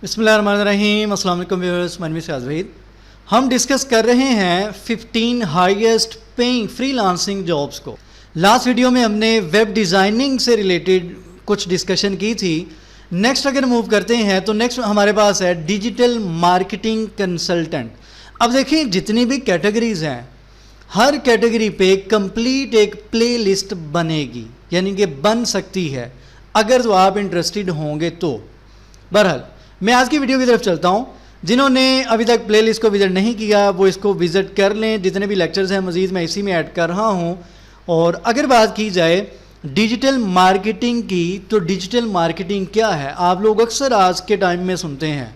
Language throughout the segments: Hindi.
बिस्मिल्लाहिर्रहमानिर्रहीम। अस्सलाम वालेकुम व्यूअर्स, मैं मिस्टर अज़वीद। हम डिस्कस कर रहे हैं 15 हाईएस्ट पेइंग फ्रीलांसिंग जॉब्स को। लास्ट वीडियो में हमने वेब डिज़ाइनिंग से रिलेटेड कुछ डिस्कशन की थी। नेक्स्ट अगर मूव करते हैं तो नेक्स्ट हमारे पास है डिजिटल मार्केटिंग कंसल्टेंट। अब देखिए जितनी भी कैटेगरीज हैं, हर कैटेगरी पे कंप्लीट एक प्ले लिस्ट बनेगी, यानी कि बन सकती है अगर तो आप इंटरेस्टेड होंगे तो। बहरहाल मैं आज की वीडियो की तरफ चलता हूँ। जिन्होंने अभी तक प्लेलिस्ट को विज़िट नहीं किया वो इसको विज़िट कर लें। जितने भी लेक्चर्स हैं मज़ीद मैं इसी में ऐड कर रहा हूँ। और अगर बात की जाए डिजिटल मार्केटिंग की, तो डिजिटल मार्केटिंग क्या है? आप लोग अक्सर आज के टाइम में सुनते हैं,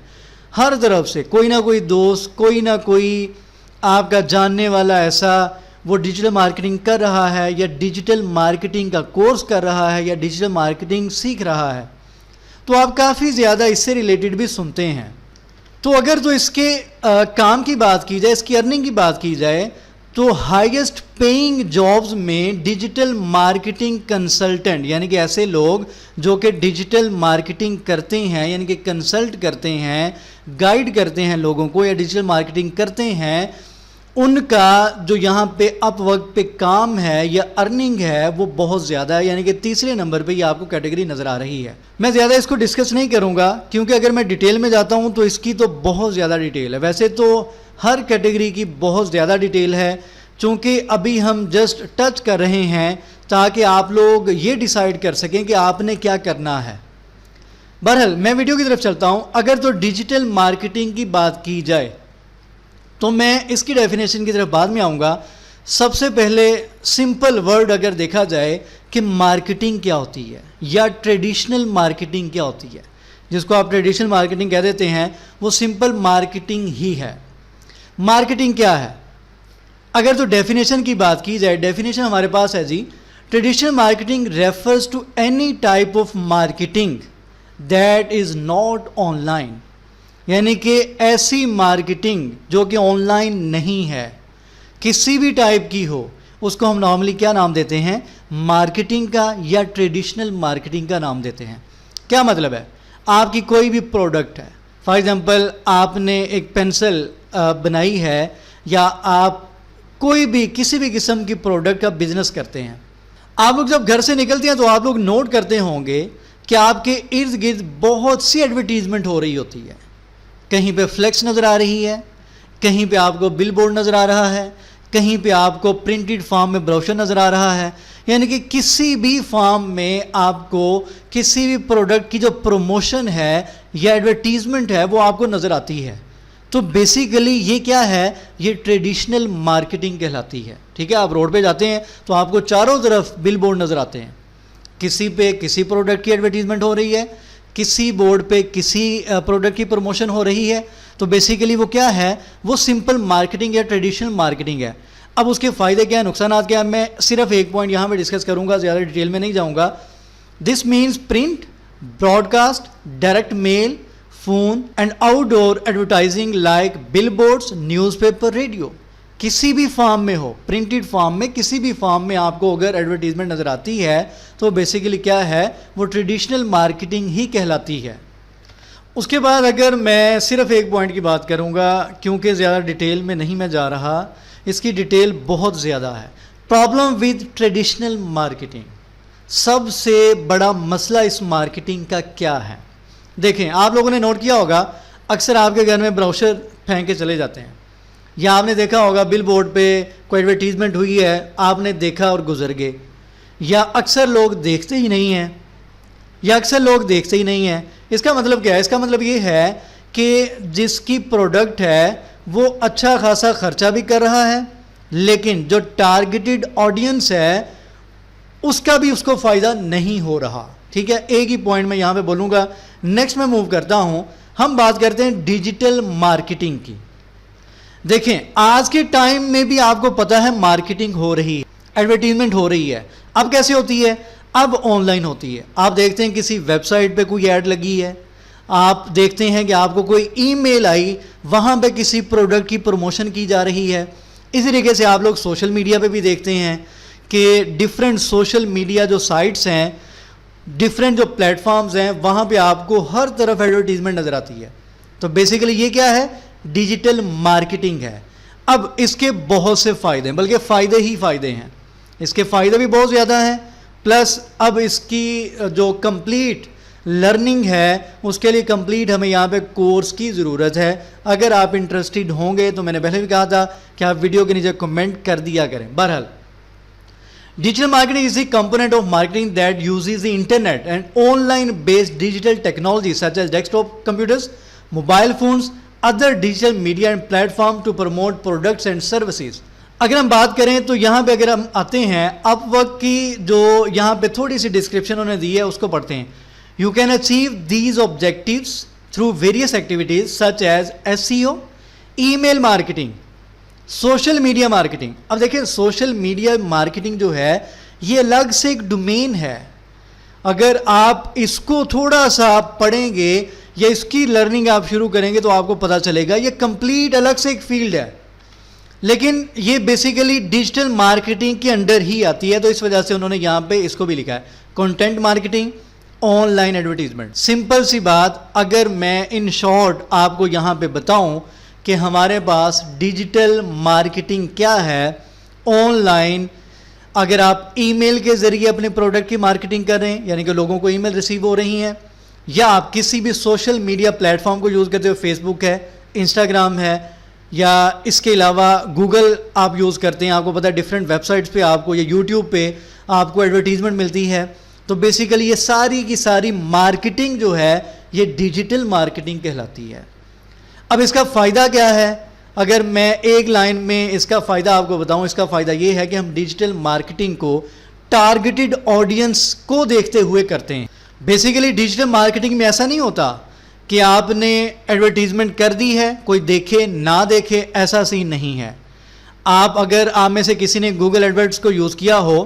हर तरफ से कोई ना कोई दोस्त, कोई ना कोई आपका जानने वाला ऐसा वो डिजिटल मार्केटिंग कर रहा है या डिजिटल मार्केटिंग का कोर्स कर रहा है या डिजिटल मार्केटिंग सीख रहा है, तो आप काफ़ी ज़्यादा इससे रिलेटेड भी सुनते हैं। तो अगर तो इसके काम की बात की जाए, इसकी अर्निंग की बात की जाए, तो हाईएस्ट पेइंग जॉब्स में डिजिटल मार्केटिंग कंसल्टेंट, यानी कि ऐसे लोग जो कि डिजिटल मार्केटिंग करते हैं, यानी कि कंसल्ट करते हैं, गाइड करते हैं लोगों को या डिजिटल मार्केटिंग करते हैं, उनका जो यहाँ पे अपवर्क पे काम है या अर्निंग है वो बहुत ज़्यादा है। यानी कि तीसरे नंबर पे ये आपको कैटेगरी नज़र आ रही है। मैं ज़्यादा इसको डिस्कस नहीं करूँगा क्योंकि अगर मैं डिटेल में जाता हूँ तो इसकी तो बहुत ज़्यादा डिटेल है। वैसे तो हर कैटेगरी की बहुत ज़्यादा डिटेल है, चूँकि अभी हम जस्ट टच कर रहे हैं ताकि आप लोग ये डिसाइड कर सकें कि आपने क्या करना है। बहरहाल मैं वीडियो की तरफ चलता हूँ। अगर तो डिजिटल मार्केटिंग की बात की जाए तो मैं इसकी डेफिनेशन की तरफ बाद में आऊँगा। सबसे पहले सिंपल वर्ड अगर देखा जाए कि मार्केटिंग क्या होती है या ट्रेडिशनल मार्केटिंग क्या होती है, जिसको आप ट्रेडिशनल मार्केटिंग कह देते हैं, वो सिंपल मार्केटिंग ही है। मार्केटिंग क्या है? अगर तो डेफिनेशन की बात की जाए, डेफिनेशन हमारे पास है जी, traditional marketing refers to any type of marketing that is not online, यानी कि ऐसी मार्केटिंग जो कि ऑनलाइन नहीं है, किसी भी टाइप की हो, उसको हम नॉर्मली क्या नाम देते हैं? मार्केटिंग का या ट्रेडिशनल मार्केटिंग का नाम देते हैं। क्या मतलब है? आपकी कोई भी प्रोडक्ट है, फॉर एग्जांपल आपने एक पेंसिल बनाई है या आप कोई भी किसी भी किस्म की प्रोडक्ट का बिजनेस करते हैं। आप लोग जब घर से निकलते हैं तो आप लोग नोट करते होंगे कि आपके इर्द गिर्द बहुत सी एडवर्टीजमेंट हो रही होती है। कहीं पे फ्लेक्स नज़र आ रही है, कहीं पे आपको बिल बोर्ड नज़र आ रहा है, कहीं पे आपको प्रिंटेड फॉर्म में ब्रोशर नज़र आ रहा है। यानी कि किसी भी फॉर्म में आपको किसी भी प्रोडक्ट की जो प्रमोशन है या एडवर्टीजमेंट है वो आपको नज़र आती है। तो बेसिकली ये क्या है? ये ट्रेडिशनल मार्केटिंग कहलाती है। ठीक है, आप रोड पे जाते हैं तो आपको चारों तरफ बिल बोर्ड नज़र आते हैं, किसी पे किसी प्रोडक्ट की एडवर्टीजमेंट हो रही है, किसी बोर्ड पे किसी प्रोडक्ट की प्रमोशन हो रही है। तो बेसिकली वो क्या है? वो सिंपल मार्केटिंग या ट्रेडिशनल मार्केटिंग है। अब उसके फ़ायदे क्या है, नुकसानात क्या है, मैं सिर्फ एक पॉइंट यहाँ पे डिस्कस करूँगा, ज़्यादा डिटेल में नहीं जाऊँगा। This means print, broadcast, direct mail, phone and outdoor advertising like billboards, newspaper, radio. किसी भी फॉर्म में हो, प्रिंटेड फॉर्म में, किसी भी फॉर्म में आपको अगर एडवर्टीजमेंट नज़र आती है तो बेसिकली क्या है? वो ट्रेडिशनल मार्केटिंग ही कहलाती है। उसके बाद अगर मैं सिर्फ एक पॉइंट की बात करूंगा, क्योंकि ज़्यादा डिटेल में नहीं मैं जा रहा, इसकी डिटेल बहुत ज़्यादा है। प्रॉब्लम विद ट्रेडिशनल मार्केटिंग, सबसे बड़ा मसला इस मार्केटिंग का क्या है? देखें, आप लोगों ने नोट किया होगा अक्सर आपके घर में ब्रोशर फेंक के चले जाते हैं, या आपने देखा होगा बिल बोर्ड पे कोई एडवर्टीजमेंट हुई है, आपने देखा और गुजर गए, या अक्सर लोग देखते ही नहीं हैं, या अक्सर लोग देखते ही नहीं हैं। इसका मतलब क्या है? इसका मतलब ये है कि जिसकी प्रोडक्ट है वो अच्छा खासा खर्चा भी कर रहा है, लेकिन जो टारगेटेड ऑडियंस है उसका भी उसको फ़ायदा नहीं हो रहा। ठीक है, एक ही पॉइंट मैं यहाँ पे बोलूँगा। नेक्स्ट मैं मूव करता हूँ, हम बात करते हैं डिजिटल मार्केटिंग की। देखें, आज के टाइम में भी आपको पता है मार्केटिंग हो रही है, एडवर्टीजमेंट हो रही है। अब कैसे होती है? अब ऑनलाइन होती है। आप देखते हैं किसी वेबसाइट पे कोई ऐड लगी है, आप देखते हैं कि आपको कोई ईमेल आई, वहाँ पे किसी प्रोडक्ट की प्रमोशन की जा रही है। इसी तरीके से आप लोग सोशल मीडिया पे भी देखते हैं कि डिफरेंट सोशल मीडिया जो साइट्स हैं डिफरेंट जो प्लेटफॉर्म्स हैं वहाँ पे आपको हर तरफ एडवर्टीजमेंट नज़र आती है। तो बेसिकली ये क्या है, डिजिटल मार्केटिंग है। अब इसके बहुत से फ़ायदे हैं, बल्कि फ़ायदे ही फ़ायदे हैं, इसके फ़ायदे भी बहुत ज़्यादा हैं। प्लस अब इसकी जो कंप्लीट लर्निंग है उसके लिए कंप्लीट हमें यहाँ पे कोर्स की ज़रूरत है। अगर आप इंटरेस्टेड होंगे तो मैंने पहले भी कहा था कि आप वीडियो के नीचे कमेंट कर दिया करें। बहरहाल, digital marketing is the component of marketing that uses the internet and online based digital technologies such as desktop computers, mobile phones, other digital media and platform to promote products and services। अगर हम बात करें तो यहाँ पे अगर हम आते हैं अपवर्क की जो यहाँ पे थोड़ी सी डिस्क्रिप्शन उन्होंने दी है उसको पढ़ते हैं। You can achieve these objectives through various activities such as SEO, email marketing, social media marketing. अब देखिए सोशल मीडिया मार्केटिंग जो है ये अलग से एक डोमेन है। अगर आप इसको थोड़ा सा पढ़ेंगे या इसकी लर्निंग आप शुरू करेंगे तो आपको पता चलेगा ये कंप्लीट अलग से एक फील्ड है, लेकिन ये बेसिकली डिजिटल मार्केटिंग के अंडर ही आती है। तो इस वजह से उन्होंने यहाँ पे इसको भी लिखा है content marketing, online advertisement. Simple सी बात, अगर मैं इन शॉर्ट आपको यहाँ पे बताऊं कि हमारे पास डिजिटल मार्केटिंग क्या है, ऑनलाइन अगर आप ईमेल के ज़रिए अपने प्रोडक्ट की मार्केटिंग कर रहे हैं, यानी कि लोगों को ईमेल रिसीव हो रही हैं, या आप किसी भी सोशल मीडिया प्लेटफॉर्म को यूज़ करते हो, फेसबुक है, इंस्टाग्राम है, या इसके अलावा गूगल आप यूज़ करते हैं, आपको पता है डिफरेंट वेबसाइट्स पे आपको या यूट्यूब पे आपको एडवर्टीजमेंट मिलती है। तो बेसिकली ये सारी की सारी मार्केटिंग जो है ये डिजिटल मार्केटिंग कहलाती है। अब इसका फ़ायदा क्या है, अगर मैं एक लाइन में इसका फ़ायदा आपको बताऊं, इसका फ़ायदा ये है कि हम डिजिटल मार्केटिंग को टारगेटेड ऑडियंस को देखते हुए करते हैं। बेसिकली डिजिटल मार्केटिंग में ऐसा नहीं होता कि आपने एडवर्टीजमेंट कर दी है, कोई देखे ना देखे, ऐसा सीन नहीं है। अगर आप में से किसी ने गूगल एडवर्ड्स को यूज़ किया हो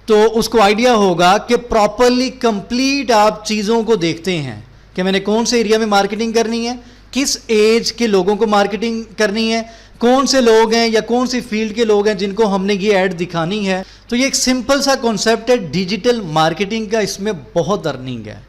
तो उसको आइडिया होगा कि प्रॉपरली कंप्लीट आप चीज़ों को देखते हैं कि मैंने कौन से एरिया में मार्केटिंग करनी है, किस एज के लोगों को मार्केटिंग करनी है, कौन से लोग हैं या कौन सी फील्ड के लोग हैं जिनको हमने ये ऐड दिखानी है। तो ये एक सिंपल सा कॉन्सेप्ट है डिजिटल मार्केटिंग का, इसमें बहुत अर्निंग है,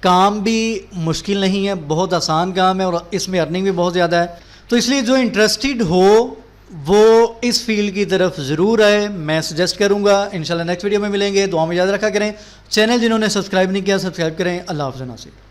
काम भी मुश्किल नहीं है, बहुत आसान काम है और इसमें अर्निंग भी बहुत ज़्यादा है। तो इसलिए जो इंटरेस्टेड हो वो इस फील्ड की तरफ ज़रूर आए, मैं सजेस्ट करूँगा। इंशाल्लाह नेक्स्ट वीडियो में मिलेंगे, दुआ में याद रखा करें। चैनल जिन्होंने सब्सक्राइब नहीं किया सब्सक्राइब करें। अल्लाह हाफ़िज़ नासिर।